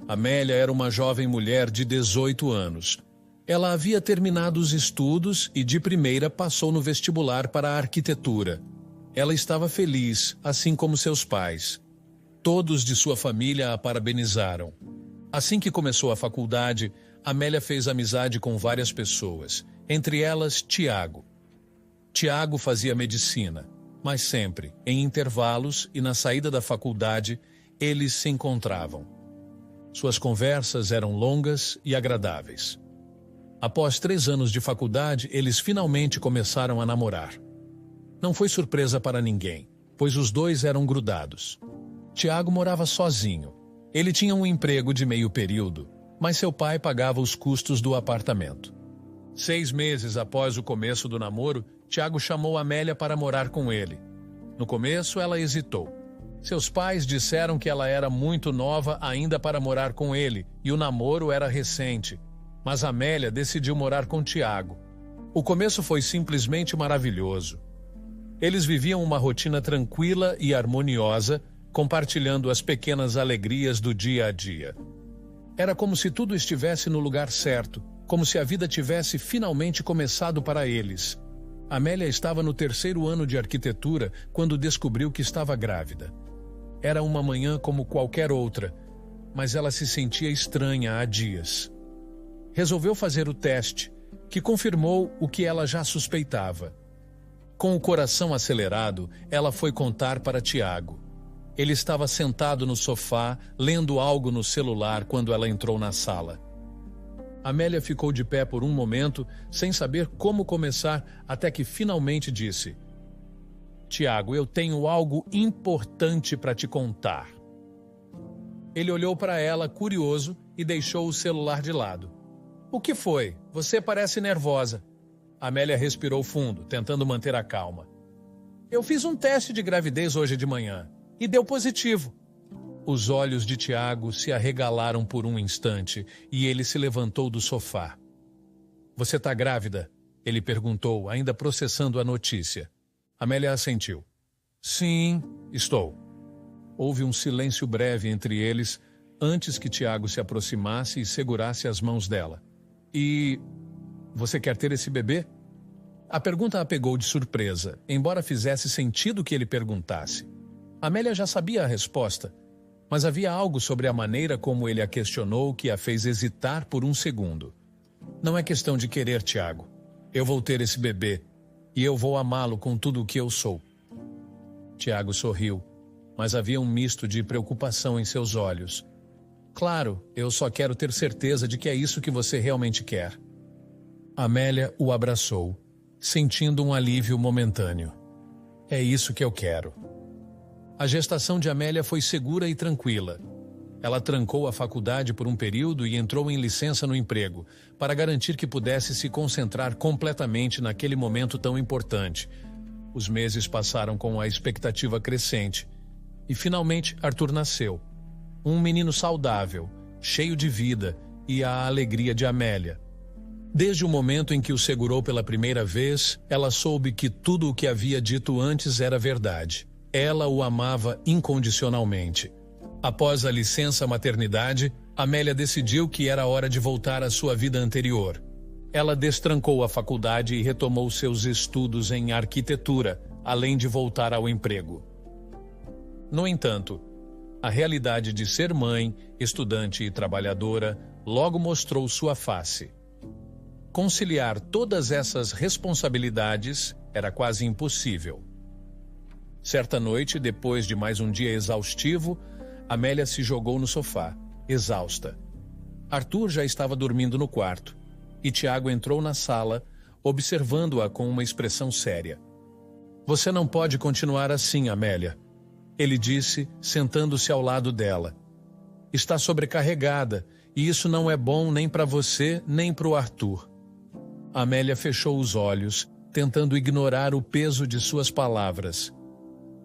Amélia era uma jovem mulher de 18 anos. Ela havia terminado os estudos e de primeira passou no vestibular para a arquitetura. Ela estava feliz, assim como seus pais. Todos de sua família a parabenizaram. Assim que começou a faculdade, Amélia fez amizade com várias pessoas, entre elas Tiago. Tiago fazia medicina, mas sempre, em intervalos e na saída da faculdade, eles se encontravam. Suas conversas eram longas e agradáveis. Após 3 anos de faculdade, eles finalmente começaram a namorar. Não foi surpresa para ninguém, pois os dois eram grudados. Tiago morava sozinho. Ele tinha um emprego de meio período, mas seu pai pagava os custos do apartamento. 6 meses após o começo do namoro, Tiago chamou Amélia para morar com ele. No começo, ela hesitou. Seus pais disseram que ela era muito nova ainda para morar com ele e o namoro era recente. Mas Amélia decidiu morar com Tiago. O começo foi simplesmente maravilhoso. Eles viviam uma rotina tranquila e harmoniosa, compartilhando as pequenas alegrias do dia a dia. Era como se tudo estivesse no lugar certo, como se a vida tivesse finalmente começado para eles. Amélia estava no 3º ano de arquitetura quando descobriu que estava grávida. Era uma manhã como qualquer outra, mas ela se sentia estranha há dias. Resolveu fazer o teste, que confirmou o que ela já suspeitava. Com o coração acelerado, ela foi contar para Tiago. Ele estava sentado no sofá, lendo algo no celular quando ela entrou na sala. Amélia ficou de pé por um momento, sem saber como começar, até que finalmente disse: Tiago, eu tenho algo importante para te contar. Ele olhou para ela, curioso, e deixou o celular de lado. O que foi? Você parece nervosa. Amélia respirou fundo, tentando manter a calma. Eu fiz um teste de gravidez hoje de manhã, e deu positivo. Os olhos de Tiago se arregalaram por um instante, e ele se levantou do sofá. Você está grávida? Ele perguntou, ainda processando a notícia. Amélia assentiu. Sim, estou. Houve um silêncio breve entre eles, antes que Tiago se aproximasse e segurasse as mãos dela. E você quer ter esse bebê? A pergunta a pegou de surpresa, embora fizesse sentido que ele perguntasse. Amélia já sabia a resposta, mas havia algo sobre a maneira como ele a questionou que a fez hesitar por um segundo. Não é questão de querer, Tiago. Eu vou ter esse bebê. E eu vou amá-lo com tudo o que eu sou. Tiago sorriu, mas havia um misto de preocupação em seus olhos. Claro, eu só quero ter certeza de que é isso que você realmente quer. Amélia o abraçou, sentindo um alívio momentâneo. É isso que eu quero. A gestação de Amélia foi segura e tranquila. Ela trancou a faculdade por um período e entrou em licença no emprego, para garantir que pudesse se concentrar completamente naquele momento tão importante. Os meses passaram com a expectativa crescente. E finalmente Arthur nasceu. Um menino saudável, cheio de vida e a alegria de Amélia. Desde o momento em que o segurou pela primeira vez, ela soube que tudo o que havia dito antes era verdade. Ela o amava incondicionalmente. Após a licença maternidade, Amélia decidiu que era hora de voltar à sua vida anterior. Ela destrancou a faculdade e retomou seus estudos em arquitetura, além de voltar ao emprego. No entanto, a realidade de ser mãe, estudante e trabalhadora logo mostrou sua face. Conciliar todas essas responsabilidades era quase impossível. Certa noite, depois de mais um dia exaustivo, Amélia se jogou no sofá, exausta. Arthur já estava dormindo no quarto, e Tiago entrou na sala, observando-a com uma expressão séria. Você não pode continuar assim, Amélia, ele disse, sentando-se ao lado dela. Está sobrecarregada, e isso não é bom nem para você, nem para o Arthur. Amélia fechou os olhos, tentando ignorar o peso de suas palavras.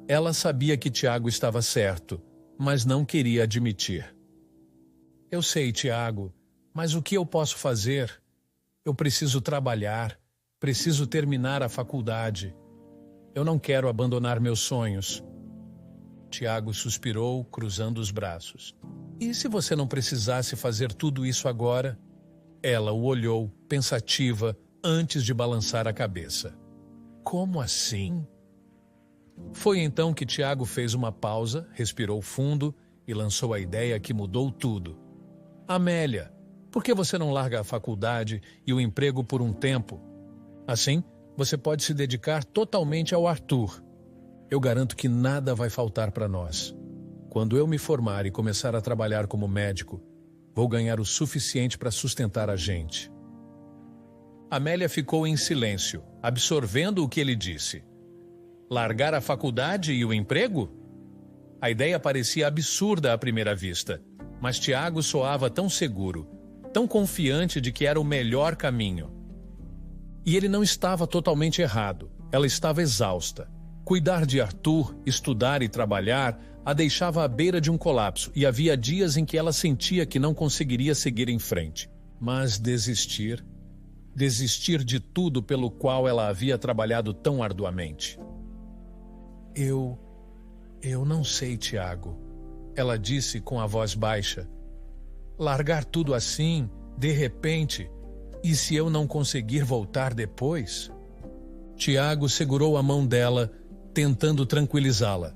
Ela sabia que Tiago estava certo, mas não queria admitir. Eu sei, Tiago, mas o que eu posso fazer? Eu preciso trabalhar, preciso terminar a faculdade. Eu não quero abandonar meus sonhos. Tiago suspirou, cruzando os braços. E se você não precisasse fazer tudo isso agora? Ela o olhou, pensativa, antes de balançar a cabeça. Como assim? Foi então que Tiago fez uma pausa, respirou fundo e lançou a ideia que mudou tudo. Amélia, por que você não larga a faculdade e o emprego por um tempo? Assim, você pode se dedicar totalmente ao Arthur. Eu garanto que nada vai faltar para nós. Quando eu me formar e começar a trabalhar como médico, vou ganhar o suficiente para sustentar a gente. Amélia ficou em silêncio, absorvendo o que ele disse. Largar a faculdade e o emprego? A ideia parecia absurda à primeira vista, mas Tiago soava tão seguro, tão confiante de que era o melhor caminho. E ele não estava totalmente errado, ela estava exausta. Cuidar de Arthur, estudar e trabalhar a deixava à beira de um colapso e havia dias em que ela sentia que não conseguiria seguir em frente. Mas desistir de tudo pelo qual ela havia trabalhado tão arduamente. Eu não sei, Tiago, ela disse com a voz baixa. Largar tudo assim, de repente, e se eu não conseguir voltar depois? Tiago segurou a mão dela, tentando tranquilizá-la.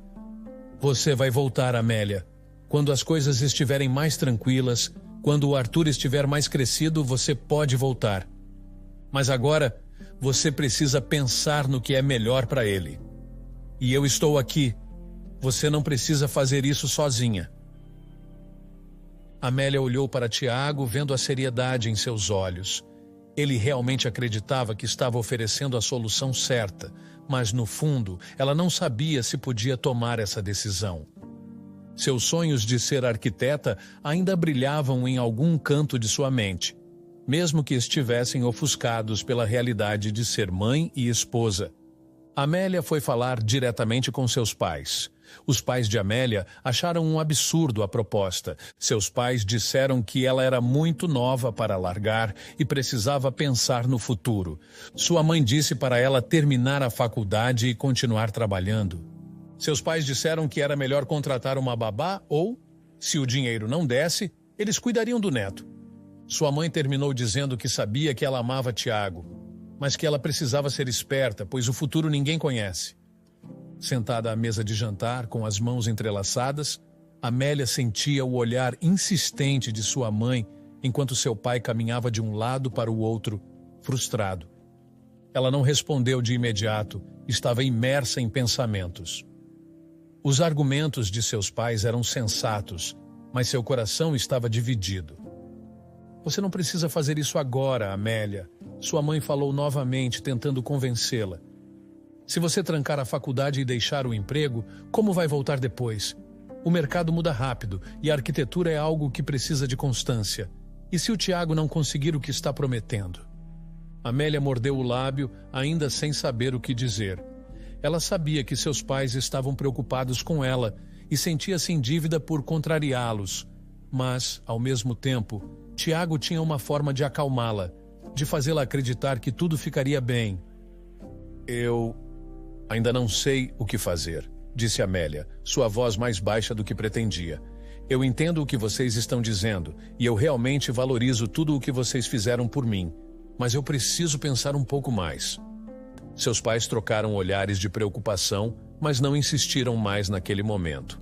Você vai voltar, Amélia. Quando as coisas estiverem mais tranquilas, quando o Arthur estiver mais crescido, você pode voltar. Mas agora, você precisa pensar no que é melhor para ele. E eu estou aqui. Você não precisa fazer isso sozinha. Amélia olhou para Tiago, vendo a seriedade em seus olhos. Ele realmente acreditava que estava oferecendo a solução certa, mas no fundo, ela não sabia se podia tomar essa decisão. Seus sonhos de ser arquiteta ainda brilhavam em algum canto de sua mente, mesmo que estivessem ofuscados pela realidade de ser mãe e esposa. Amélia foi falar diretamente com seus pais. Os pais de Amélia acharam um absurdo a proposta. Seus pais disseram que ela era muito nova para largar e precisava pensar no futuro. Sua mãe disse para ela terminar a faculdade e continuar trabalhando. Seus pais disseram que era melhor contratar uma babá ou, se o dinheiro não desse, eles cuidariam do neto. Sua mãe terminou dizendo que sabia que ela amava Tiago, mas que ela precisava ser esperta, pois o futuro ninguém conhece. Sentada à mesa de jantar, com as mãos entrelaçadas, Amélia sentia o olhar insistente de sua mãe enquanto seu pai caminhava de um lado para o outro, frustrado. Ela não respondeu de imediato, estava imersa em pensamentos. Os argumentos de seus pais eram sensatos, mas seu coração estava dividido. Você não precisa fazer isso agora, Amélia. Sua mãe falou novamente, tentando convencê-la. Se você trancar a faculdade e deixar o emprego, como vai voltar depois? O mercado muda rápido e a arquitetura é algo que precisa de constância. E se o Tiago não conseguir o que está prometendo? Amélia mordeu o lábio, ainda sem saber o que dizer. Ela sabia que seus pais estavam preocupados com ela e sentia-se em dívida por contrariá-los. Mas, ao mesmo tempo, Tiago tinha uma forma de acalmá-la, de fazê-la acreditar que tudo ficaria bem. Eu ainda não sei o que fazer, disse Amélia, sua voz mais baixa do que pretendia. Eu entendo o que vocês estão dizendo e eu realmente valorizo tudo o que vocês fizeram por mim, mas eu preciso pensar um pouco mais. Seus pais trocaram olhares de preocupação, mas não insistiram mais naquele momento.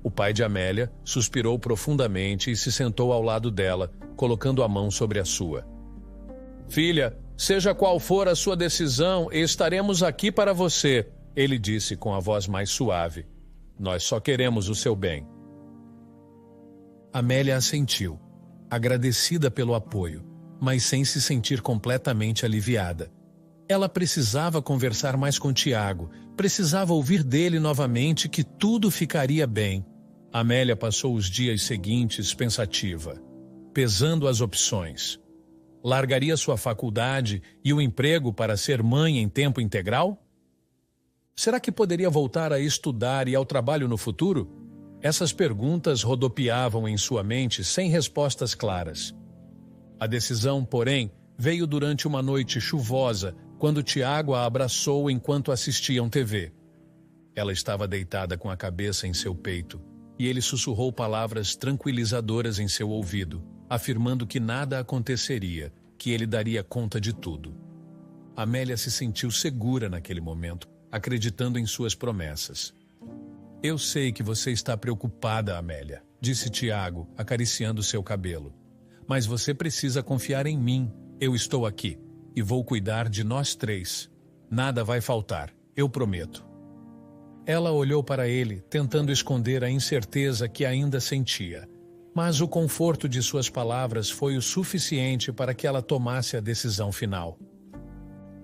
O pai de Amélia suspirou profundamente e se sentou ao lado dela, colocando a mão sobre a sua. Filha, seja qual for a sua decisão, estaremos aqui para você, ele disse com a voz mais suave. Nós só queremos o seu bem. Amélia assentiu, agradecida pelo apoio, mas sem se sentir completamente aliviada. Ela precisava conversar mais com Tiago, precisava ouvir dele novamente que tudo ficaria bem. Amélia passou os dias seguintes pensativa, pesando as opções. Largaria sua faculdade e o emprego para ser mãe em tempo integral? Será que poderia voltar a estudar e ao trabalho no futuro? Essas perguntas rodopiavam em sua mente sem respostas claras. A decisão, porém, veio durante uma noite chuvosa, quando Tiago a abraçou enquanto assistiam TV. Ela estava deitada com a cabeça em seu peito, e ele sussurrou palavras tranquilizadoras em seu ouvido, afirmando que nada aconteceria, que ele daria conta de tudo. Amélia se sentiu segura naquele momento, acreditando em suas promessas. Eu sei que você está preocupada, Amélia, disse Tiago, acariciando seu cabelo. Mas você precisa confiar em mim. Eu estou aqui e vou cuidar de nós três. Nada vai faltar, eu prometo. Ela olhou para ele, tentando esconder a incerteza que ainda sentia. Mas o conforto de suas palavras foi o suficiente para que ela tomasse a decisão final.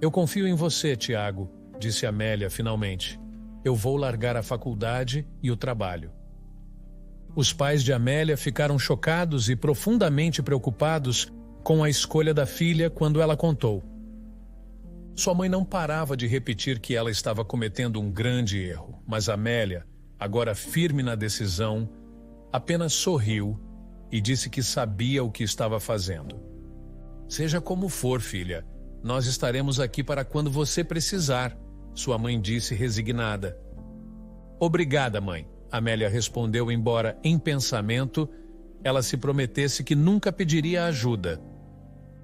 Eu confio em você, Tiago, disse Amélia finalmente. Eu vou largar a faculdade e o trabalho. Os pais de Amélia ficaram chocados e profundamente preocupados com a escolha da filha quando ela contou. Sua mãe não parava de repetir que ela estava cometendo um grande erro, mas Amélia, agora firme na decisão, apenas sorriu e disse que sabia o que estava fazendo. Seja como for, filha, nós estaremos aqui para quando você precisar, sua mãe disse resignada. Obrigada, mãe, Amélia respondeu, embora, em pensamento, ela se prometesse que nunca pediria ajuda.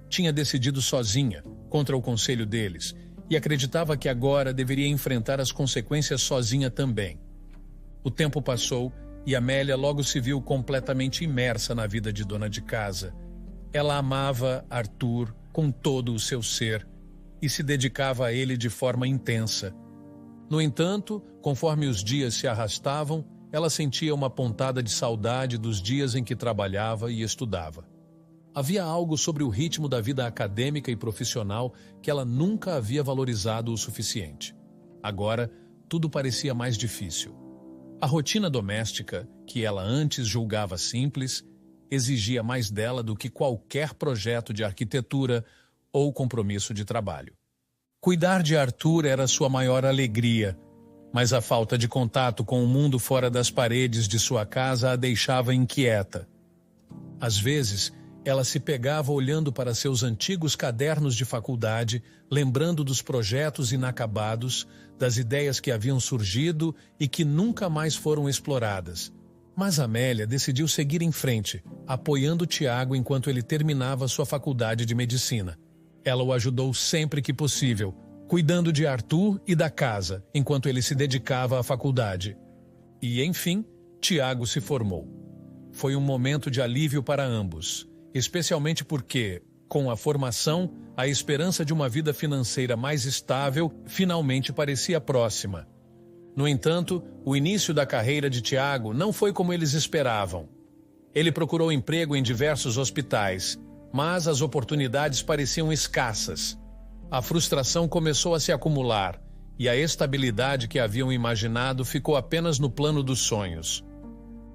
Tinha decidido sozinha, contra o conselho deles, e acreditava que agora deveria enfrentar as consequências sozinha também. O tempo passou e Amélia logo se viu completamente imersa na vida de dona de casa. Ela amava Arthur com todo o seu ser e se dedicava a ele de forma intensa. No entanto, conforme os dias se arrastavam, ela sentia uma pontada de saudade dos dias em que trabalhava e estudava. Havia algo sobre o ritmo da vida acadêmica e profissional que ela nunca havia valorizado o suficiente. Agora, tudo parecia mais difícil. A rotina doméstica, que ela antes julgava simples, exigia mais dela do que qualquer projeto de arquitetura ou compromisso de trabalho. Cuidar de Arthur era sua maior alegria, mas a falta de contato com o mundo fora das paredes de sua casa a deixava inquieta. Às vezes, ela se pegava olhando para seus antigos cadernos de faculdade, lembrando dos projetos inacabados, das ideias que haviam surgido e que nunca mais foram exploradas. Mas Amélia decidiu seguir em frente, apoiando Tiago enquanto ele terminava sua faculdade de medicina. Ela o ajudou sempre que possível, cuidando de Arthur e da casa, enquanto ele se dedicava à faculdade. E, enfim, Tiago se formou. Foi um momento de alívio para ambos, especialmente porque, com a formação, a esperança de uma vida financeira mais estável finalmente parecia próxima. No entanto, o início da carreira de Tiago não foi como eles esperavam. Ele procurou emprego em diversos hospitais, mas as oportunidades pareciam escassas. A frustração começou a se acumular e a estabilidade que haviam imaginado ficou apenas no plano dos sonhos.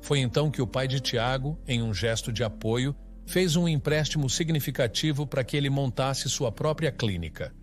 Foi então que o pai de Tiago, em um gesto de apoio, fez um empréstimo significativo para que ele montasse sua própria clínica.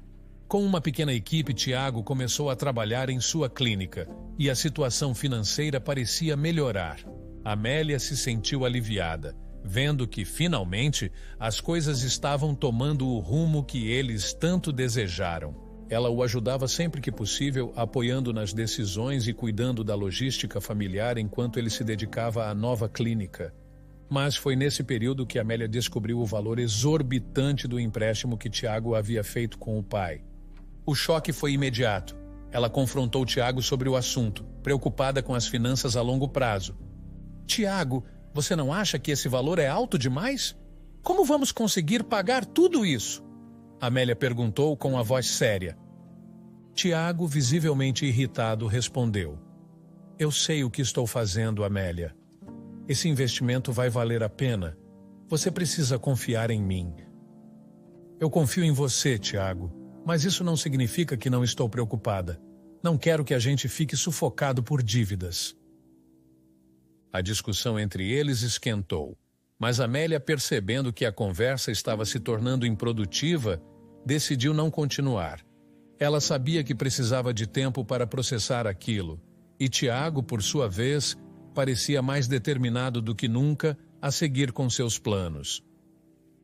Com uma pequena equipe, Tiago começou a trabalhar em sua clínica e a situação financeira parecia melhorar. Amélia se sentiu aliviada, vendo que, finalmente, as coisas estavam tomando o rumo que eles tanto desejaram. Ela o ajudava sempre que possível, apoiando nas decisões e cuidando da logística familiar enquanto ele se dedicava à nova clínica. Mas foi nesse período que Amélia descobriu o valor exorbitante do empréstimo que Tiago havia feito com o pai. O choque foi imediato. Ela confrontou Tiago sobre o assunto, preocupada com as finanças a longo prazo. Tiago, você não acha que esse valor é alto demais? Como vamos conseguir pagar tudo isso? Amélia perguntou com a voz séria. Tiago, visivelmente irritado, respondeu. Eu sei o que estou fazendo, Amélia. Esse investimento vai valer a pena. Você precisa confiar em mim. Eu confio em você, Tiago, mas isso não significa que não estou preocupada. Não quero que a gente fique sufocado por dívidas. A discussão entre eles esquentou, mas Amélia, percebendo que a conversa estava se tornando improdutiva, decidiu não continuar. Ela sabia que precisava de tempo para processar aquilo, e Tiago, por sua vez, parecia mais determinado do que nunca a seguir com seus planos.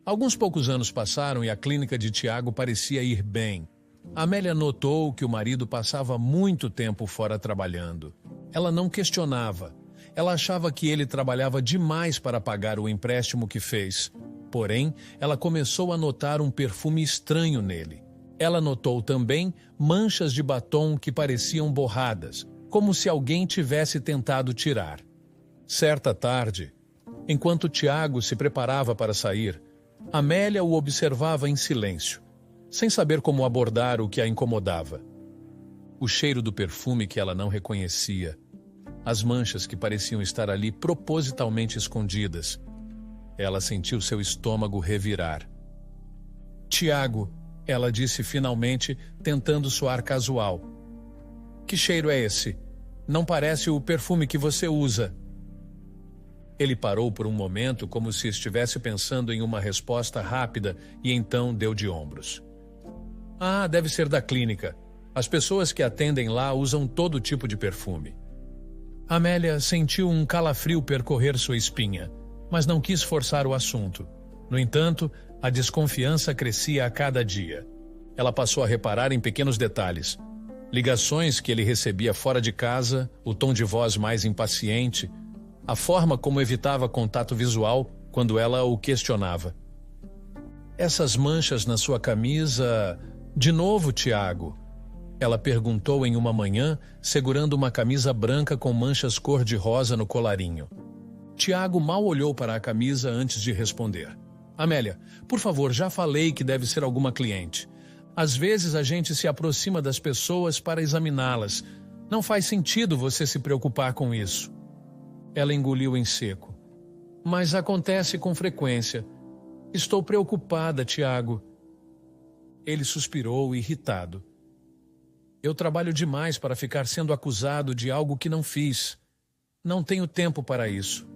Alguns poucos anos passaram e a clínica de Tiago parecia ir bem. Amélia notou que o marido passava muito tempo fora trabalhando. Ela não questionava. Ela achava que ele trabalhava demais para pagar o empréstimo que fez. Porém, ela começou a notar um perfume estranho nele. Ela notou também manchas de batom que pareciam borradas, como se alguém tivesse tentado tirar. Certa tarde, enquanto Tiago se preparava para sair, Amélia o observava em silêncio, sem saber como abordar o que a incomodava. O cheiro do perfume que ela não reconhecia, as manchas que pareciam estar ali propositalmente escondidas. Ela sentiu seu estômago revirar. "Tiago", ela disse finalmente, tentando soar casual. "Que cheiro é esse? Não parece o perfume que você usa." Ele parou por um momento como se estivesse pensando em uma resposta rápida e então deu de ombros. "Ah, deve ser da clínica. As pessoas que atendem lá usam todo tipo de perfume." Amélia sentiu um calafrio percorrer sua espinha, mas não quis forçar o assunto. No entanto, a desconfiança crescia a cada dia. Ela passou a reparar em pequenos detalhes. Ligações que ele recebia fora de casa, o tom de voz mais impaciente, a forma como evitava contato visual quando ela o questionava. "Essas manchas na sua camisa... De novo, Tiago?" Ela perguntou em uma manhã, segurando uma camisa branca com manchas cor-de-rosa no colarinho. Tiago mal olhou para a camisa antes de responder. "Amélia, por favor, já falei que deve ser alguma cliente. Às vezes a gente se aproxima das pessoas para examiná-las. Não faz sentido você se preocupar com isso." Ela engoliu em seco. "Mas acontece com frequência. Estou preocupada, Tiago." Ele suspirou, irritado. "Eu trabalho demais para ficar sendo acusado de algo que não fiz. Não tenho tempo para isso."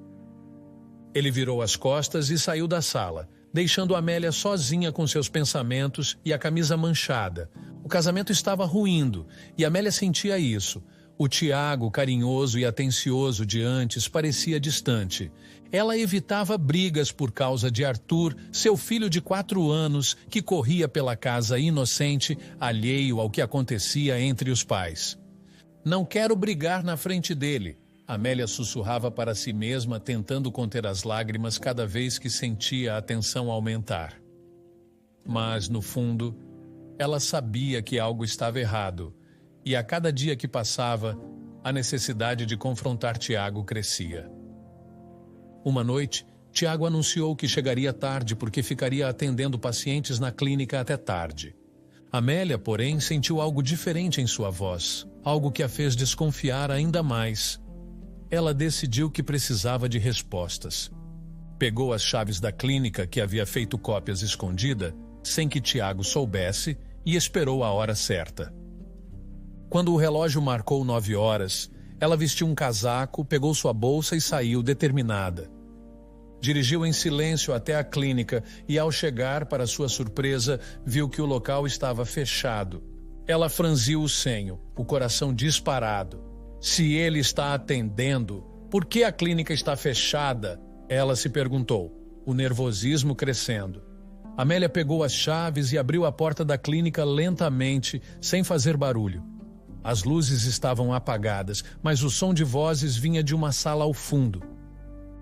Ele virou as costas e saiu da sala, deixando Amélia sozinha com seus pensamentos e a camisa manchada. O casamento estava ruindo, e Amélia sentia isso. O Tiago, carinhoso e atencioso de antes, parecia distante. Ela evitava brigas por causa de Arthur, seu filho de 4 anos, que corria pela casa inocente, alheio ao que acontecia entre os pais. "Não quero brigar na frente dele", Amélia sussurrava para si mesma, tentando conter as lágrimas cada vez que sentia a tensão aumentar. Mas, no fundo, ela sabia que algo estava errado, e a cada dia que passava, a necessidade de confrontar Tiago crescia. Uma noite, Tiago anunciou que chegaria tarde porque ficaria atendendo pacientes na clínica até tarde. Amélia, porém, sentiu algo diferente em sua voz, algo que a fez desconfiar ainda mais. Ela decidiu que precisava de respostas. Pegou as chaves da clínica que havia feito cópias escondida, sem que Tiago soubesse, e esperou a hora certa. Quando o relógio marcou 9 horas, ela vestiu um casaco, pegou sua bolsa e saiu determinada. Dirigiu em silêncio até a clínica e, ao chegar, para sua surpresa, viu que o local estava fechado. Ela franziu o senho, o coração disparado. Se ele está atendendo, por que a clínica está fechada? Ela se perguntou, o nervosismo crescendo. Amélia pegou as chaves e abriu a porta da clínica lentamente, sem fazer barulho. As luzes estavam apagadas, mas o som de vozes vinha de uma sala ao fundo.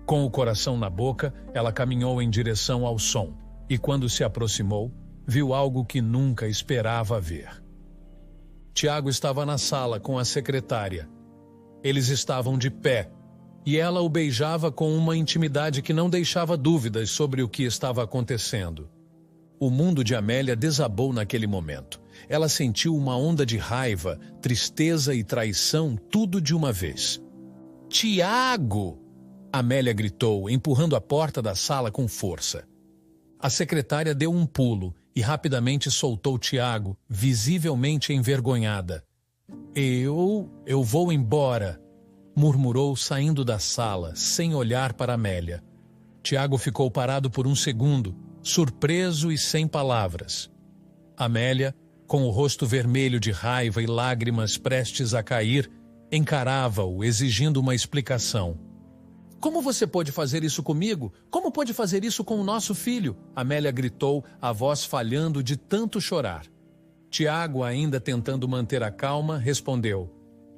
Com o coração na boca, ela caminhou em direção ao som, e quando se aproximou, viu algo que nunca esperava ver. Tiago estava na sala com a secretária. Eles estavam de pé, e ela o beijava com uma intimidade que não deixava dúvidas sobre o que estava acontecendo. O mundo de Amélia desabou naquele momento. Ela sentiu uma onda de raiva, tristeza e traição, tudo de uma vez. "Tiago!" Amélia gritou, empurrando a porta da sala com força. A secretária deu um pulo e rapidamente soltou Tiago, visivelmente envergonhada. Eu vou embora", murmurou saindo da sala, sem olhar para Amélia. Tiago ficou parado por um segundo, surpreso e sem palavras. Amélia, com o rosto vermelho de raiva e lágrimas prestes a cair, encarava-o, exigindo uma explicação. Como você pôde fazer isso comigo? Como pôde fazer isso com o nosso filho? Amélia gritou, a voz falhando de tanto chorar. Tiago, ainda tentando manter a calma, respondeu: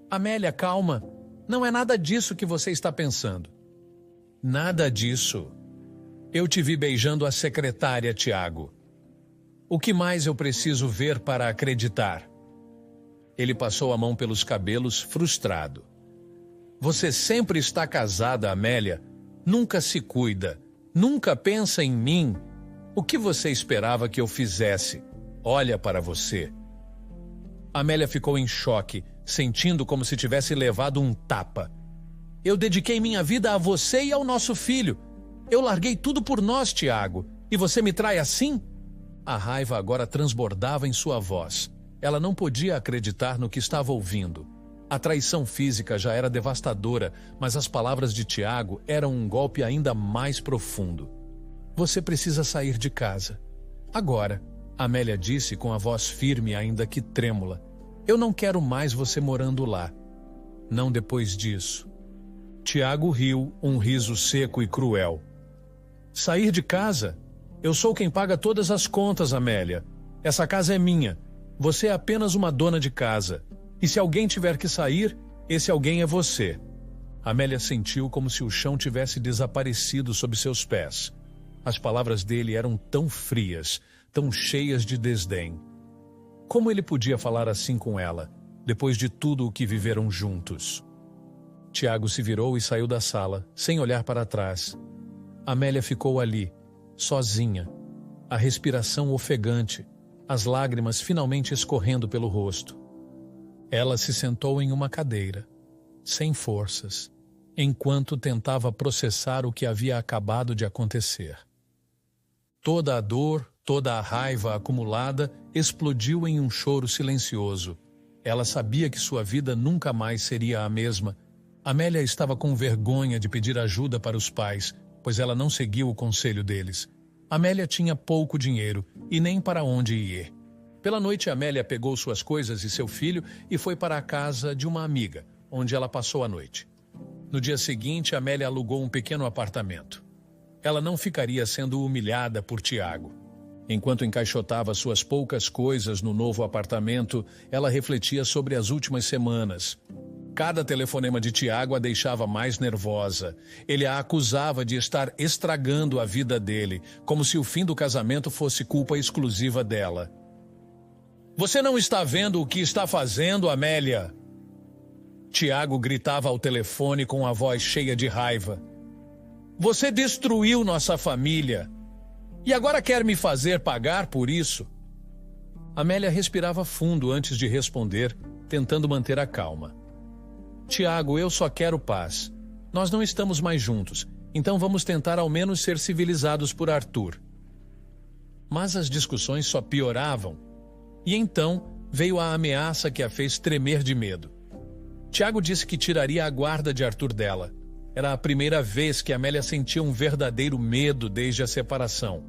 Amélia, calma. Não é nada disso que você está pensando. Nada disso. Eu te vi beijando a secretária, Tiago. O que mais eu preciso ver para acreditar? Ele passou a mão pelos cabelos, frustrado. Você sempre está casada, Amélia. Nunca se cuida. Nunca pensa em mim. O que você esperava que eu fizesse? Olha para você. Amélia ficou em choque, sentindo como se tivesse levado um tapa. Eu dediquei minha vida a você e ao nosso filho. Eu larguei tudo por nós, Tiago. E você me trai assim? A raiva agora transbordava em sua voz. Ela não podia acreditar no que estava ouvindo. A traição física já era devastadora, mas as palavras de Tiago eram um golpe ainda mais profundo. Você precisa sair de casa. Agora, Amélia disse com a voz firme, ainda que trêmula. Eu não quero mais você morando lá. Não depois disso. Tiago riu, um riso seco e cruel. Sair de casa? Eu sou quem paga todas as contas, Amélia. Essa casa é minha. Você é apenas uma dona de casa. E se alguém tiver que sair, esse alguém é você. Amélia sentiu como se o chão tivesse desaparecido sob seus pés. As palavras dele eram tão frias, tão cheias de desdém. Como ele podia falar assim com ela, depois de tudo o que viveram juntos? Tiago se virou e saiu da sala, sem olhar para trás. Amélia ficou ali, sozinha, a respiração ofegante, as lágrimas finalmente escorrendo pelo rosto. Ela se sentou em uma cadeira, sem forças, enquanto tentava processar o que havia acabado de acontecer. Toda a dor, toda a raiva acumulada explodiu em um choro silencioso. Ela sabia que sua vida nunca mais seria a mesma. Amélia estava com vergonha de pedir ajuda para os pais, pois ela não seguiu o conselho deles. Amélia tinha pouco dinheiro e nem para onde ir. Pela noite, Amélia pegou suas coisas e seu filho e foi para a casa de uma amiga, onde ela passou a noite. No dia seguinte, Amélia alugou um pequeno apartamento. Ela não ficaria sendo humilhada por Tiago. Enquanto encaixotava suas poucas coisas no novo apartamento, ela refletia sobre as últimas semanas. Cada telefonema de Tiago a deixava mais nervosa. Ele a acusava de estar estragando a vida dele, como se o fim do casamento fosse culpa exclusiva dela. Você não está vendo o que está fazendo, Amélia? Tiago gritava ao telefone com a voz cheia de raiva. Você destruiu nossa família. E agora quer me fazer pagar por isso? Amélia respirava fundo antes de responder, tentando manter a calma. Tiago, eu só quero paz. Nós não estamos mais juntos, então vamos tentar ao menos ser civilizados por Arthur. Mas as discussões só pioravam. E então veio a ameaça que a fez tremer de medo. Tiago disse que tiraria a guarda de Arthur dela. Era a primeira vez que Amélia sentia um verdadeiro medo desde a separação.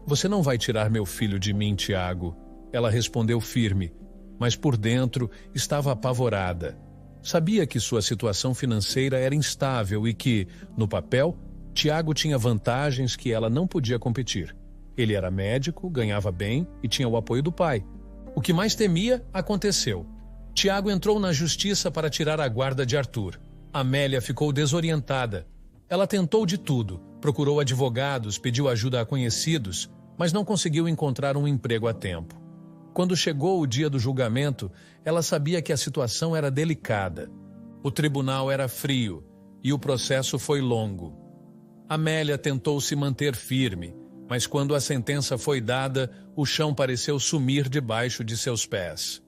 Você não vai tirar meu filho de mim, Tiago. Ela respondeu firme, mas por dentro estava apavorada. Sabia que sua situação financeira era instável e que, no papel, Tiago tinha vantagens que ela não podia competir. Ele era médico, ganhava bem e tinha o apoio do pai. O que mais temia aconteceu. Tiago entrou na justiça para tirar a guarda de Arthur. Amélia ficou desorientada. Ela tentou de tudo, procurou advogados, pediu ajuda a conhecidos, mas não conseguiu encontrar um emprego a tempo. Quando chegou o dia do julgamento, ela sabia que a situação era delicada. O tribunal era frio e o processo foi longo. Amélia tentou se manter firme, mas quando a sentença foi dada, o chão pareceu sumir debaixo de seus pés.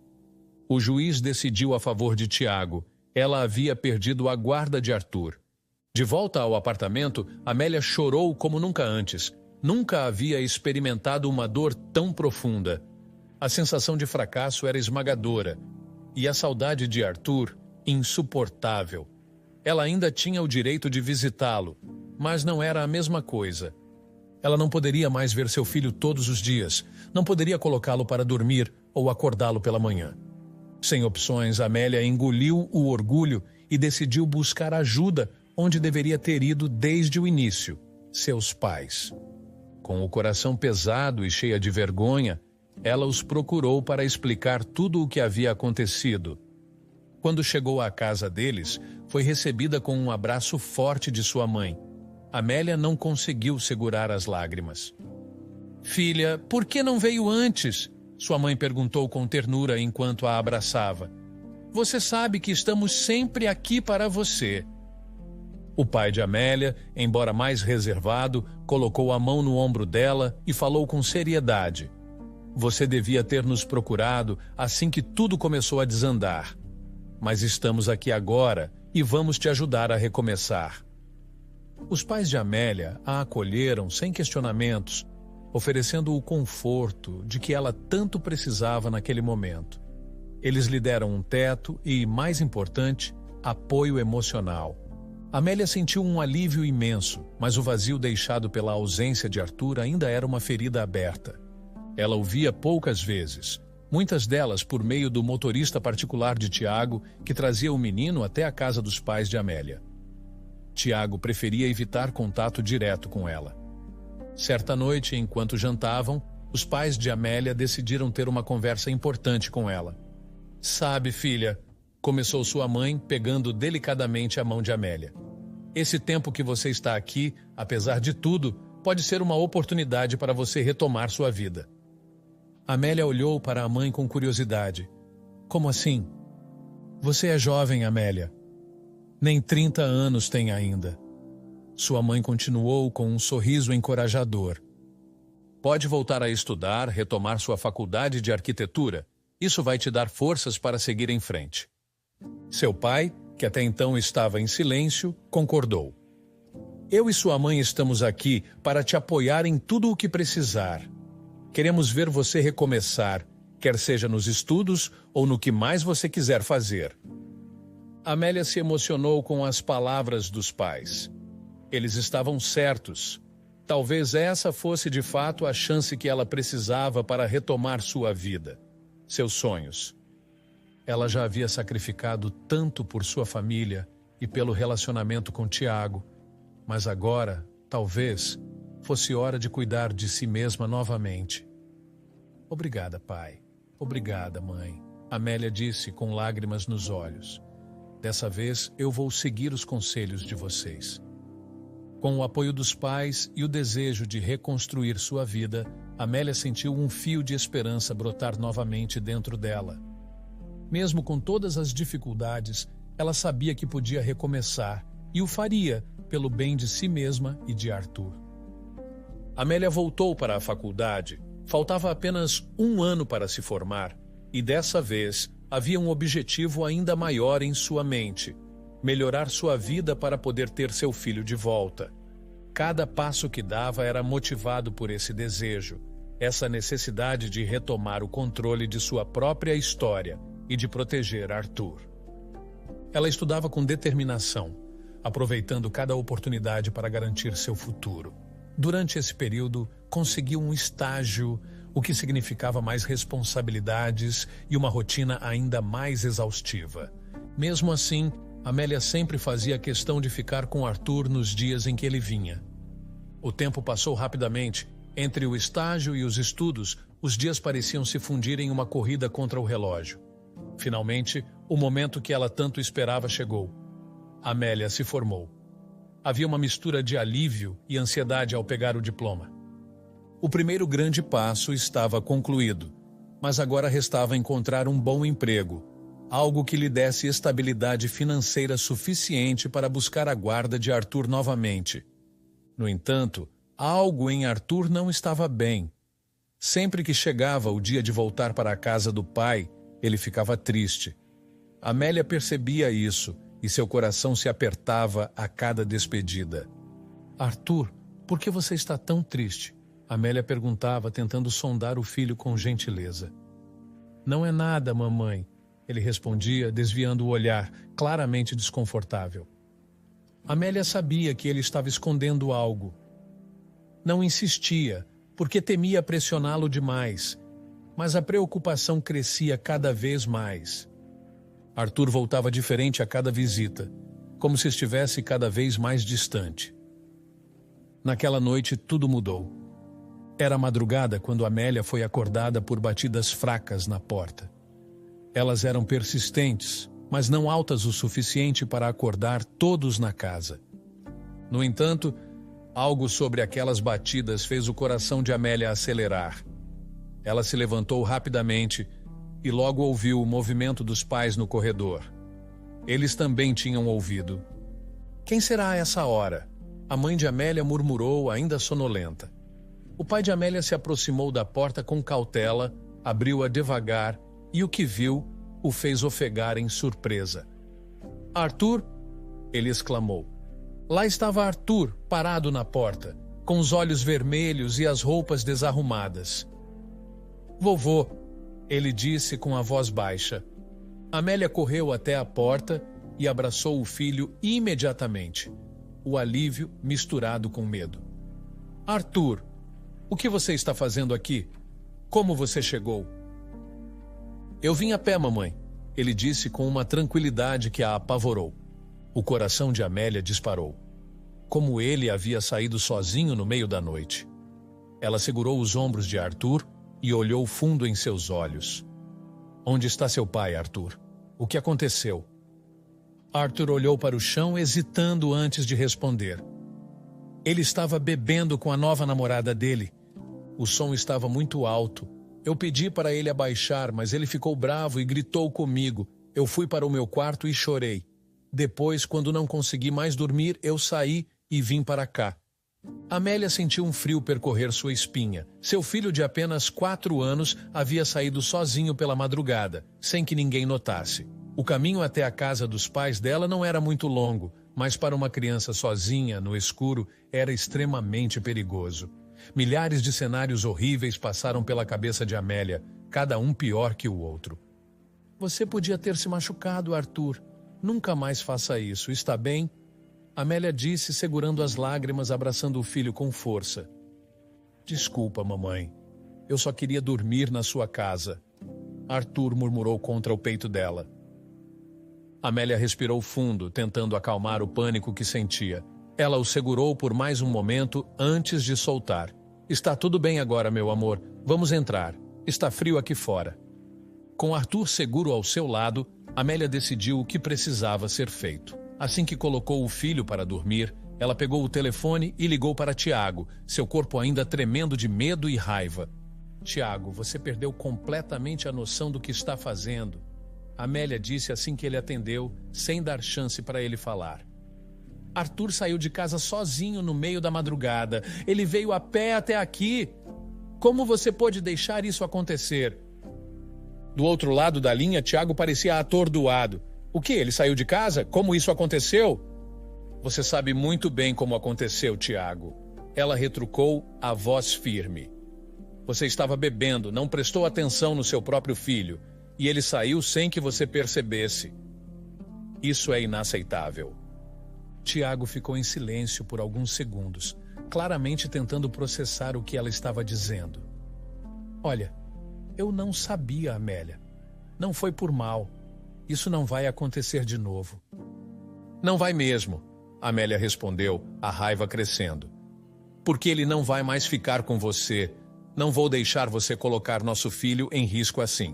O juiz decidiu a favor de Tiago. Ela havia perdido a guarda de Arthur. De volta ao apartamento, Amélia chorou como nunca antes. Nunca havia experimentado uma dor tão profunda. A sensação de fracasso era esmagadora, e a saudade de Arthur, insuportável. Ela ainda tinha o direito de visitá-lo, mas não era a mesma coisa. Ela não poderia mais ver seu filho todos os dias, não poderia colocá-lo para dormir ou acordá-lo pela manhã. Sem opções, Amélia engoliu o orgulho e decidiu buscar ajuda onde deveria ter ido desde o início: seus pais. Com o coração pesado e cheia de vergonha, ela os procurou para explicar tudo o que havia acontecido. Quando chegou à casa deles, foi recebida com um abraço forte de sua mãe. Amélia não conseguiu segurar as lágrimas. "Filha, por que não veio antes?" Sua mãe perguntou com ternura enquanto a abraçava. "Você sabe que estamos sempre aqui para você." O pai de Amélia, embora mais reservado, colocou a mão no ombro dela e falou com seriedade: "Você devia ter nos procurado assim que tudo começou a desandar. Mas estamos aqui agora e vamos te ajudar a recomeçar." Os pais de Amélia a acolheram sem questionamentos, oferecendo o conforto de que ela tanto precisava naquele momento. Eles lhe deram um teto e, mais importante, apoio emocional. Amélia sentiu um alívio imenso, mas o vazio deixado pela ausência de Arthur ainda era uma ferida aberta. Ela o via poucas vezes, muitas delas por meio do motorista particular de Tiago, que trazia o menino até a casa dos pais de Amélia. Tiago preferia evitar contato direto com ela. Certa noite, enquanto jantavam, os pais de Amélia decidiram ter uma conversa importante com ela. "Sabe, filha", começou sua mãe, pegando delicadamente a mão de Amélia, "esse tempo que você está aqui, apesar de tudo, pode ser uma oportunidade para você retomar sua vida." Amélia olhou para a mãe com curiosidade. "Como assim?" "Você é jovem, Amélia. Nem 30 anos tem ainda." Sua mãe continuou com um sorriso encorajador. "Pode voltar a estudar, retomar sua faculdade de arquitetura. Isso vai te dar forças para seguir em frente." Seu pai, que até então estava em silêncio, concordou. "Eu e sua mãe estamos aqui para te apoiar em tudo o que precisar. Queremos ver você recomeçar, quer seja nos estudos ou no que mais você quiser fazer." Amélia se emocionou com as palavras dos pais. Eles estavam certos. Talvez essa fosse de fato a chance que ela precisava para retomar sua vida, seus sonhos. Ela já havia sacrificado tanto por sua família e pelo relacionamento com Tiago, mas agora, talvez, fosse hora de cuidar de si mesma novamente. "Obrigada, pai. Obrigada, mãe", Amélia disse com lágrimas nos olhos. "Dessa vez eu vou seguir os conselhos de vocês." Com o apoio dos pais e o desejo de reconstruir sua vida, Amélia sentiu um fio de esperança brotar novamente dentro dela. Mesmo com todas as dificuldades, ela sabia que podia recomeçar e o faria pelo bem de si mesma e de Arthur. Amélia voltou para a faculdade. Faltava apenas um ano para se formar e dessa vez havia um objetivo ainda maior em sua mente: melhorar sua vida para poder ter seu filho de volta. Cada passo que dava era motivado por esse desejo, essa necessidade de retomar o controle de sua própria história e de proteger Arthur. Ela estudava com determinação, aproveitando cada oportunidade para garantir seu futuro. Durante esse período, conseguiu um estágio, o que significava mais responsabilidades e uma rotina ainda mais exaustiva. Mesmo assim, Amélia sempre fazia questão de ficar com Arthur nos dias em que ele vinha. O tempo passou rapidamente. Entre o estágio e os estudos, os dias pareciam se fundir em uma corrida contra o relógio. Finalmente, o momento que ela tanto esperava chegou. Amélia se formou. Havia uma mistura de alívio e ansiedade ao pegar o diploma. O primeiro grande passo estava concluído, mas agora restava encontrar um bom emprego, algo que lhe desse estabilidade financeira suficiente para buscar a guarda de Arthur novamente. No entanto, algo em Arthur não estava bem. Sempre que chegava o dia de voltar para a casa do pai, ele ficava triste. Amélia percebia isso e seu coração se apertava a cada despedida. "Arthur, por que você está tão triste?" Amélia perguntava, tentando sondar o filho com gentileza. "Não é nada, mamãe", ele respondia, desviando o olhar, claramente desconfortável. Amélia sabia que ele estava escondendo algo. Não insistia, porque temia pressioná-lo demais, mas a preocupação crescia cada vez mais. Arthur voltava diferente a cada visita. como se estivesse cada vez mais distante. Naquela noite tudo mudou. Era madrugada quando Amélia foi acordada por batidas fracas na porta. Elas eram persistentes, mas não altas o suficiente para acordar todos na casa. No entanto, algo sobre aquelas batidas fez o coração de Amélia acelerar. Ela se levantou rapidamente e logo ouviu o movimento dos pais no corredor. Eles também tinham ouvido. Quem será a essa hora? A mãe de Amélia murmurou, ainda sonolenta. O pai de Amélia se aproximou da porta com cautela, abriu-a devagar e o que viu o fez ofegar em surpresa. Arthur? Ele exclamou. Lá estava Arthur, parado na porta, com os olhos vermelhos e as roupas desarrumadas. Vovô, ele disse com a voz baixa. Amélia correu até a porta e abraçou o filho imediatamente, o alívio misturado com medo. Arthur, o que você está fazendo aqui? Como você chegou? Eu vim a pé, mamãe, ele disse com uma tranquilidade que a apavorou. O coração de Amélia disparou. Como ele havia saído sozinho no meio da noite. Ela segurou os ombros de Arthur e olhou fundo em seus olhos. Onde está seu pai, Arthur? O que aconteceu? Arthur olhou para o chão, hesitando antes de responder. Ele estava bebendo com a nova namorada dele. O som estava muito alto. Eu pedi para ele abaixar, mas ele ficou bravo e gritou comigo. Eu fui para o meu quarto e chorei. Depois, quando não consegui mais dormir, eu saí e vim para cá. Amélia sentiu um frio percorrer sua espinha. Seu filho de apenas 4 anos havia saído sozinho pela madrugada, sem que ninguém notasse. O caminho até a casa dos pais dela não era muito longo, mas para uma criança sozinha, no escuro, era extremamente perigoso. Milhares de cenários horríveis passaram pela cabeça de Amélia, cada um pior que o outro. Você podia ter se machucado, Arthur. Nunca mais faça isso, está bem? Amélia disse, segurando as lágrimas, abraçando o filho com força. Desculpa, mamãe. Eu só queria dormir na sua casa. Arthur murmurou contra o peito dela. Amélia respirou fundo, tentando acalmar o pânico que sentia. Ela o segurou por mais um momento antes de soltar. Está tudo bem agora, meu amor. Vamos entrar. Está frio aqui fora. Com Arthur seguro ao seu lado, Amélia decidiu o que precisava ser feito. Assim que colocou o filho para dormir, ela pegou o telefone e ligou para Tiago, seu corpo ainda tremendo de medo e raiva. Tiago, você perdeu completamente a noção do que está fazendo. Amélia disse assim que ele atendeu, sem dar chance para ele falar. Arthur saiu de casa sozinho no meio da madrugada. Ele veio a pé até aqui. Como você pôde deixar isso acontecer? Do outro lado da linha, Tiago parecia atordoado. O que? Ele saiu de casa? Como isso aconteceu? Você sabe muito bem como aconteceu, Tiago. Ela retrucou, a voz firme. Você estava bebendo, não prestou atenção no seu próprio filho, e ele saiu sem que você percebesse. Isso é inaceitável. Tiago ficou em silêncio por alguns segundos, claramente tentando processar o que ela estava dizendo. Olha, eu não sabia, Amélia. Não foi por mal. Isso não vai acontecer de novo. Não vai mesmo, Amélia respondeu, a raiva crescendo. Porque ele não vai mais ficar com você. Não vou deixar você colocar nosso filho em risco assim.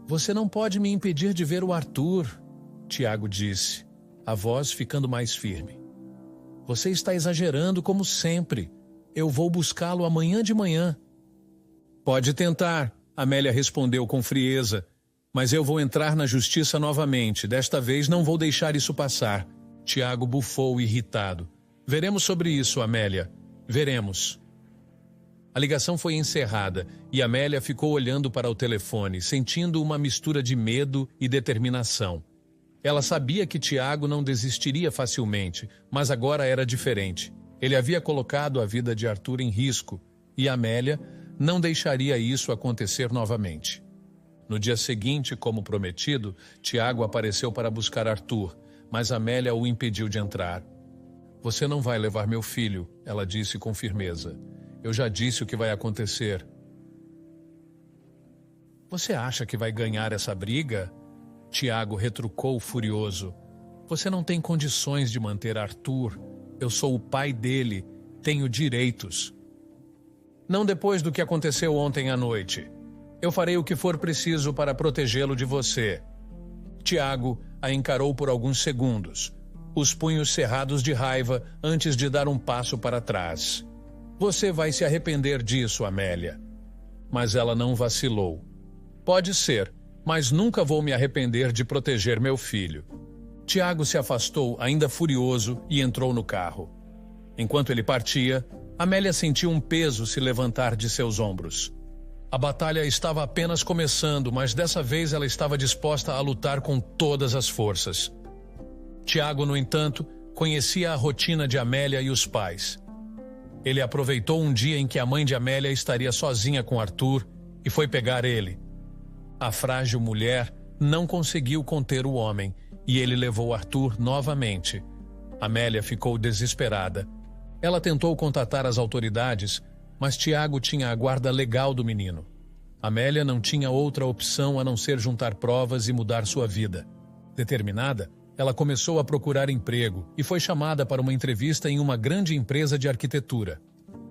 Você não pode me impedir de ver o Arthur, Tiago disse, a voz ficando mais firme. Você está exagerando como sempre. Eu vou buscá-lo amanhã de manhã. Pode tentar, Amélia respondeu com frieza. Mas eu vou entrar na justiça novamente. Desta vez não vou deixar isso passar. Tiago bufou irritado. Veremos sobre isso, Amélia. Veremos. A ligação foi encerrada e Amélia ficou olhando para o telefone, sentindo uma mistura de medo e determinação. Ela sabia que Tiago não desistiria facilmente, mas agora era diferente. Ele havia colocado a vida de Arthur em risco e Amélia não deixaria isso acontecer novamente. No dia seguinte, como prometido, Tiago apareceu para buscar Arthur, mas Amélia o impediu de entrar. Você não vai levar meu filho, ela disse com firmeza. Eu já disse o que vai acontecer. Você acha que vai ganhar essa briga? Tiago retrucou furioso. Você não tem condições de manter Arthur. Eu sou o pai dele. Tenho direitos. Não depois do que aconteceu ontem à noite. Eu farei o que for preciso para protegê-lo de você. Tiago a encarou por alguns segundos, os punhos cerrados de raiva antes de dar um passo para trás. Você vai se arrepender disso, Amélia. Mas ela não vacilou. Pode ser, mas nunca vou me arrepender de proteger meu filho. Tiago se afastou, ainda furioso, e entrou no carro. Enquanto ele partia, Amélia sentiu um peso se levantar de seus ombros. A batalha estava apenas começando, mas dessa vez ela estava disposta a lutar com todas as forças. Tiago, no entanto, conhecia a rotina de Amélia e os pais. Ele aproveitou um dia em que a mãe de Amélia estaria sozinha com Arthur e foi pegar ele. A frágil mulher não conseguiu conter o homem e ele levou Arthur novamente. Amélia ficou desesperada. Ela tentou contatar as autoridades, mas Tiago tinha a guarda legal do menino. Amélia não tinha outra opção a não ser juntar provas e mudar sua vida. Determinada, ela começou a procurar emprego e foi chamada para uma entrevista em uma grande empresa de arquitetura.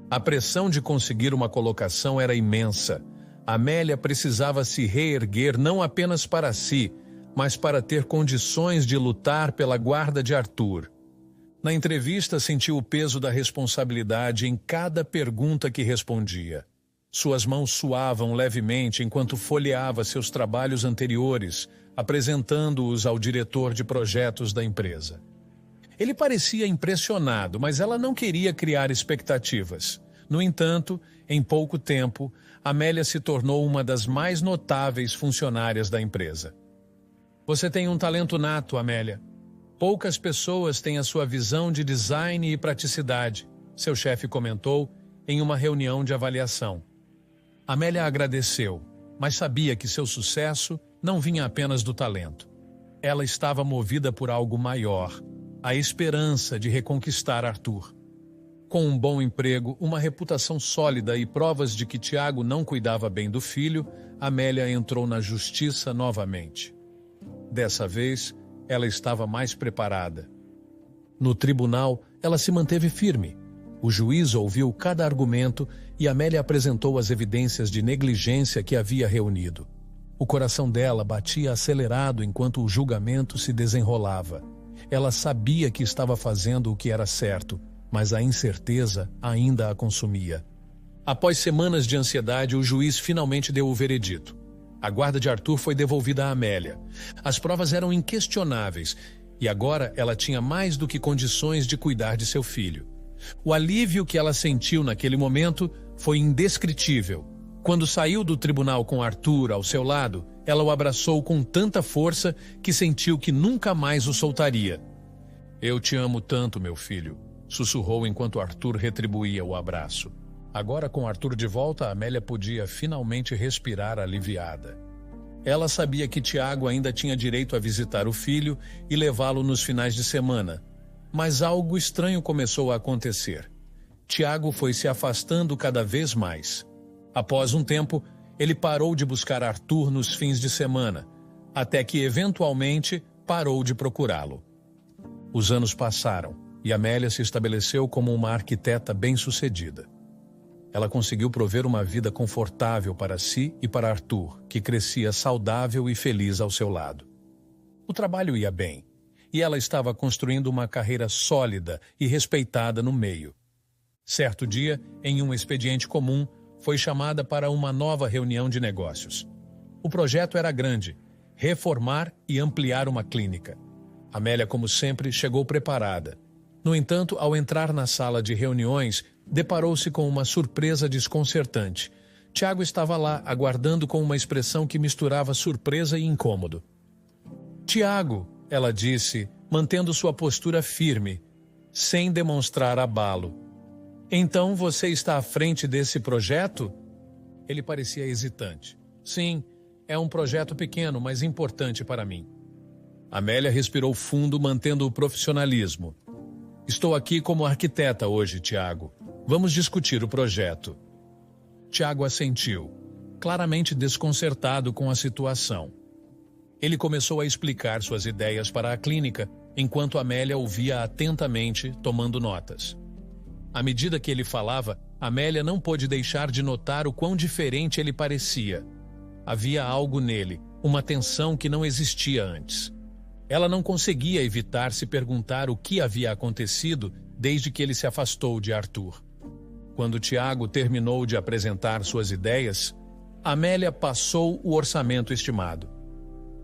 A pressão de conseguir uma colocação era imensa. Amélia precisava se reerguer não apenas para si, mas para ter condições de lutar pela guarda de Arthur. Na entrevista, sentiu o peso da responsabilidade em cada pergunta que respondia. Suas mãos suavam levemente enquanto folheava seus trabalhos anteriores, apresentando-os ao diretor de projetos da empresa. Ele parecia impressionado, mas ela não queria criar expectativas. No entanto, em pouco tempo, Amélia se tornou uma das mais notáveis funcionárias da empresa. Você tem um talento nato, Amélia. Poucas pessoas têm a sua visão de design e praticidade, seu chefe comentou em uma reunião de avaliação. Amélia agradeceu, mas sabia que seu sucesso não vinha apenas do talento. Ela estava movida por algo maior, a esperança de reconquistar Arthur. Com um bom emprego, uma reputação sólida e provas de que Tiago não cuidava bem do filho, Amélia entrou na justiça novamente. Dessa vez, ela estava mais preparada. No tribunal, ela se manteve firme. O juiz ouviu cada argumento e Amélia apresentou as evidências de negligência que havia reunido. O coração dela batia acelerado enquanto o julgamento se desenrolava. Ela sabia que estava fazendo o que era certo, mas a incerteza ainda a consumia. Após semanas de ansiedade, o juiz finalmente deu o veredito. A guarda de Arthur foi devolvida a Amélia. As provas eram inquestionáveis e agora ela tinha mais do que condições de cuidar de seu filho. O alívio que ela sentiu naquele momento foi indescritível. Quando saiu do tribunal com Arthur ao seu lado, ela o abraçou com tanta força que sentiu que nunca mais o soltaria. Eu te amo tanto, meu filho, sussurrou enquanto Arthur retribuía o abraço. Agora, com Arthur de volta, Amélia podia finalmente respirar aliviada. Ela sabia que Tiago ainda tinha direito a visitar o filho e levá-lo nos finais de semana, mas algo estranho começou a acontecer. Tiago foi se afastando cada vez mais. Após um tempo, ele parou de buscar Arthur nos fins de semana, até que, eventualmente, parou de procurá-lo. Os anos passaram e Amélia se estabeleceu como uma arquiteta bem-sucedida. Ela conseguiu prover uma vida confortável para si e para Arthur, que crescia saudável e feliz ao seu lado. O trabalho ia bem, e ela estava construindo uma carreira sólida e respeitada no meio. Certo dia, em um expediente comum, foi chamada para uma nova reunião de negócios. O projeto era grande: reformar e ampliar uma clínica. Amélia, como sempre, chegou preparada. No entanto, ao entrar na sala de reuniões, deparou-se com uma surpresa desconcertante. Tiago estava lá, aguardando com uma expressão que misturava surpresa e incômodo. Tiago, ela disse, mantendo sua postura firme, sem demonstrar abalo. Então você está à frente desse projeto? Ele parecia hesitante. Sim, é um projeto pequeno, mas importante para mim. Amélia respirou fundo, mantendo o profissionalismo. Estou aqui como arquiteta hoje, Tiago. Vamos discutir o projeto. Tiago assentiu, claramente desconcertado com a situação. Ele começou a explicar suas ideias para a clínica, enquanto Amélia ouvia atentamente, tomando notas. À medida que ele falava, Amélia não pôde deixar de notar o quão diferente ele parecia. Havia algo nele, uma tensão que não existia antes. Ela não conseguia evitar se perguntar o que havia acontecido desde que ele se afastou de Arthur. Quando Tiago terminou de apresentar suas ideias, Amélia passou o orçamento estimado.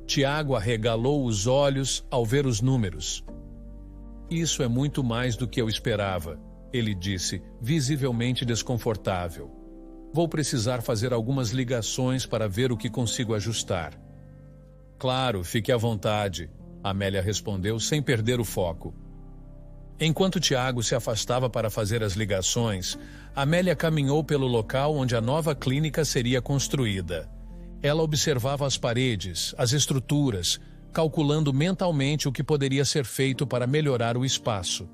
Tiago arregalou os olhos ao ver os números. Isso é muito mais do que eu esperava, ele disse, visivelmente desconfortável. Vou precisar fazer algumas ligações para ver o que consigo ajustar. Claro, fique à vontade, Amélia respondeu sem perder o foco. Enquanto Tiago se afastava para fazer as ligações, Amélia caminhou pelo local onde a nova clínica seria construída. Ela observava as paredes, as estruturas, calculando mentalmente o que poderia ser feito para melhorar o espaço.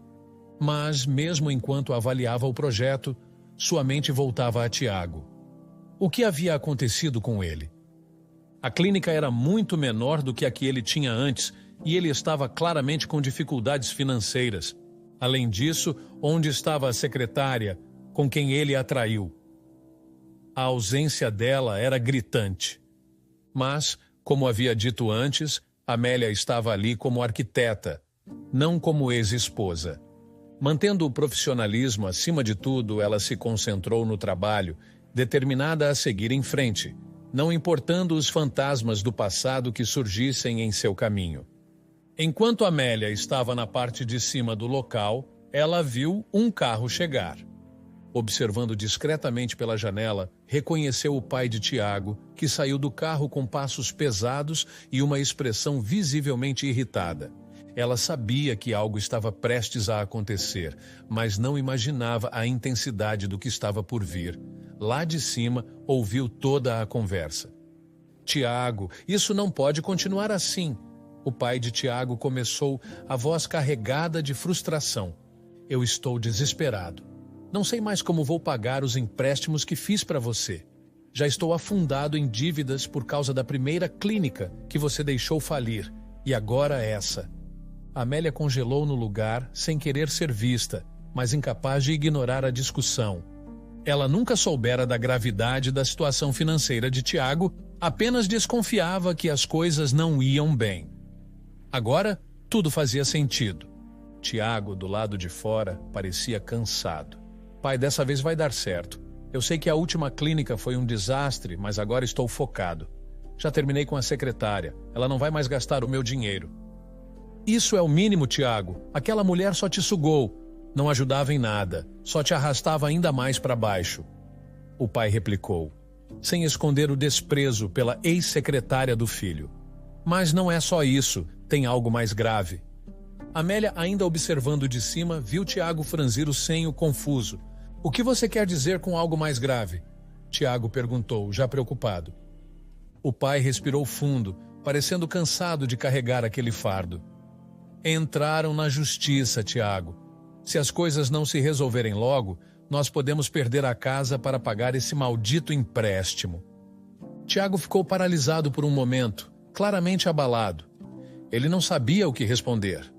Mas, mesmo enquanto avaliava o projeto, sua mente voltava a Tiago. O que havia acontecido com ele? A clínica era muito menor do que a que ele tinha antes e ele estava claramente com dificuldades financeiras. Além disso, onde estava a secretária, com quem ele atraiu? A ausência dela era gritante. Mas, como havia dito antes, Amélia estava ali como arquiteta, não como ex-esposa. Mantendo o profissionalismo acima de tudo, ela se concentrou no trabalho, determinada a seguir em frente, não importando os fantasmas do passado que surgissem em seu caminho. Enquanto Amélia estava na parte de cima do local, ela viu um carro chegar. Observando discretamente pela janela, reconheceu o pai de Tiago, que saiu do carro com passos pesados e uma expressão visivelmente irritada. Ela sabia que algo estava prestes a acontecer, mas não imaginava a intensidade do que estava por vir. Lá de cima, ouviu toda a conversa. Tiago, isso não pode continuar assim. O pai de Tiago começou, a voz carregada de frustração. Eu estou desesperado. Não sei mais como vou pagar os empréstimos que fiz para você. Já estou afundado em dívidas por causa da primeira clínica que você deixou falir. E agora essa. Amélia congelou no lugar, sem querer ser vista, mas incapaz de ignorar a discussão. Ela nunca soubera da gravidade da situação financeira de Tiago, apenas desconfiava que as coisas não iam bem. Agora, tudo fazia sentido. Tiago, do lado de fora, parecia cansado. Pai, dessa vez vai dar certo. Eu sei que a última clínica foi um desastre, mas agora estou focado. Já terminei com a secretária. Ela não vai mais gastar o meu dinheiro. Isso é o mínimo, Tiago. Aquela mulher só te sugou. Não ajudava em nada. Só te arrastava ainda mais para baixo. O pai replicou, sem esconder o desprezo pela ex-secretária do filho. Mas não é só isso. Tem algo mais grave. Amélia, ainda observando de cima, viu Tiago franzir o senho confuso. O que você quer dizer com algo mais grave? Tiago perguntou, já preocupado. O pai respirou fundo, parecendo cansado de carregar aquele fardo. Entraram na justiça, Tiago. Se as coisas não se resolverem logo, nós podemos perder a casa para pagar esse maldito empréstimo. Tiago ficou paralisado por um momento, claramente abalado. Ele não sabia o que responder.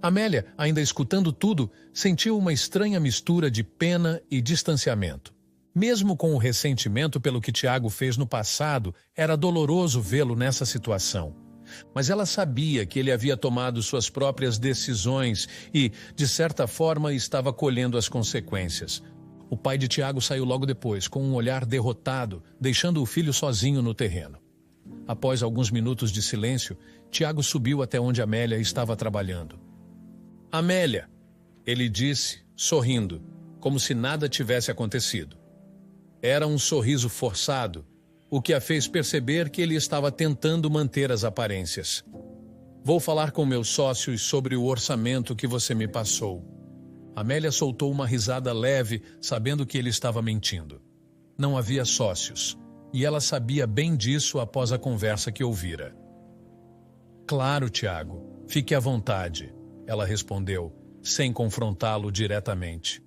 Amélia, ainda escutando tudo, sentiu uma estranha mistura de pena e distanciamento. Mesmo com o ressentimento pelo que Tiago fez no passado, era doloroso vê-lo nessa situação. Mas ela sabia que ele havia tomado suas próprias decisões e, de certa forma, estava colhendo as consequências. O pai de Tiago saiu logo depois, com um olhar derrotado, deixando o filho sozinho no terreno. Após alguns minutos de silêncio, Tiago subiu até onde Amélia estava trabalhando. Amélia, ele disse, sorrindo, como se nada tivesse acontecido. Era um sorriso forçado, o que a fez perceber que ele estava tentando manter as aparências. Vou falar com meus sócios sobre o orçamento que você me passou. Amélia soltou uma risada leve, sabendo que ele estava mentindo. Não havia sócios, e ela sabia bem disso após a conversa que ouvira. Claro, Tiago, fique à vontade, ela respondeu, sem confrontá-lo diretamente.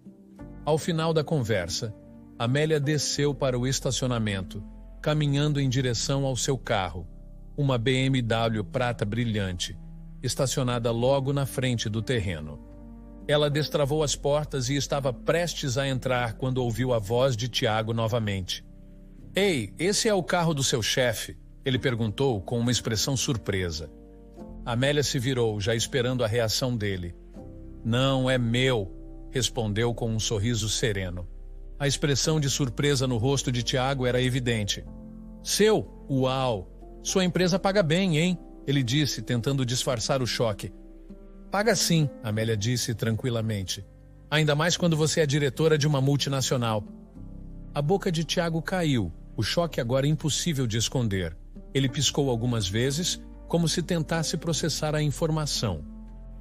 Ao final da conversa, Amélia desceu para o estacionamento, caminhando em direção ao seu carro, uma BMW prata brilhante. estacionada logo na frente do terreno. Ela destravou as portas e estava prestes a entrar quando ouviu a voz de Tiago novamente. Ei, esse é o carro do seu chefe? Ele perguntou com uma expressão surpresa. Amélia se virou, já esperando a reação dele. Não, é meu, respondeu com um sorriso sereno. A expressão de surpresa no rosto de Tiago era evidente. Seu? Uau! Sua empresa paga bem, hein? Ele disse, tentando disfarçar o choque. Paga sim, Amélia disse tranquilamente. Ainda mais quando você é diretora de uma multinacional. A boca de Tiago caiu, o choque agora impossível de esconder. Ele piscou algumas vezes, como se tentasse processar a informação.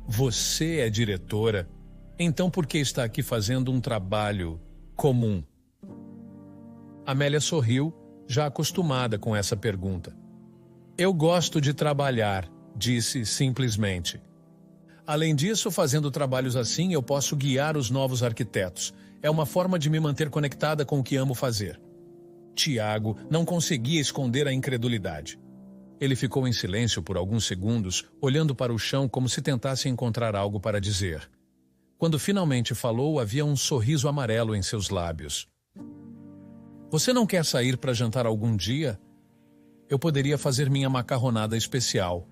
Você é diretora? Então por que está aqui fazendo um trabalho comum? Amélia sorriu, já acostumada com essa pergunta. Eu gosto de trabalhar, disse simplesmente. Além disso, fazendo trabalhos assim, eu posso guiar os novos arquitetos. É uma forma de me manter conectada com o que amo fazer. Tiago não conseguia esconder a incredulidade. Ele ficou em silêncio por alguns segundos, olhando para o chão como se tentasse encontrar algo para dizer. Quando finalmente falou, havia um sorriso amarelo em seus lábios. Você não quer sair para jantar algum dia? Eu poderia fazer minha macarronada especial.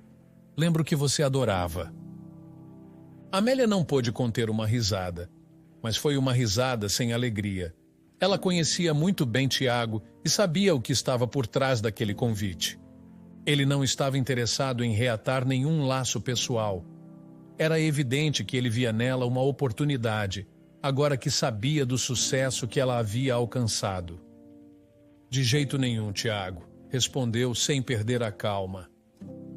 Lembro que você adorava. Amélia não pôde conter uma risada, mas foi uma risada sem alegria. Ela conhecia muito bem Tiago e sabia o que estava por trás daquele convite. Ele não estava interessado em reatar nenhum laço pessoal. Era evidente que ele via nela uma oportunidade, agora que sabia do sucesso que ela havia alcançado. De jeito nenhum, Tiago, respondeu sem perder a calma.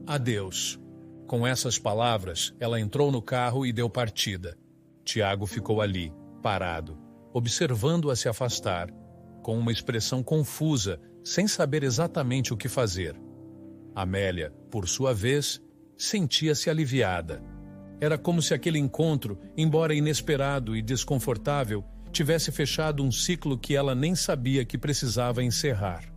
Adeus. Com essas palavras, ela entrou no carro e deu partida. Tiago ficou ali, parado, observando-a se afastar, com uma expressão confusa, sem saber exatamente o que fazer. Amélia, por sua vez, sentia-se aliviada. Era como se aquele encontro, embora inesperado e desconfortável, tivesse fechado um ciclo que ela nem sabia que precisava encerrar.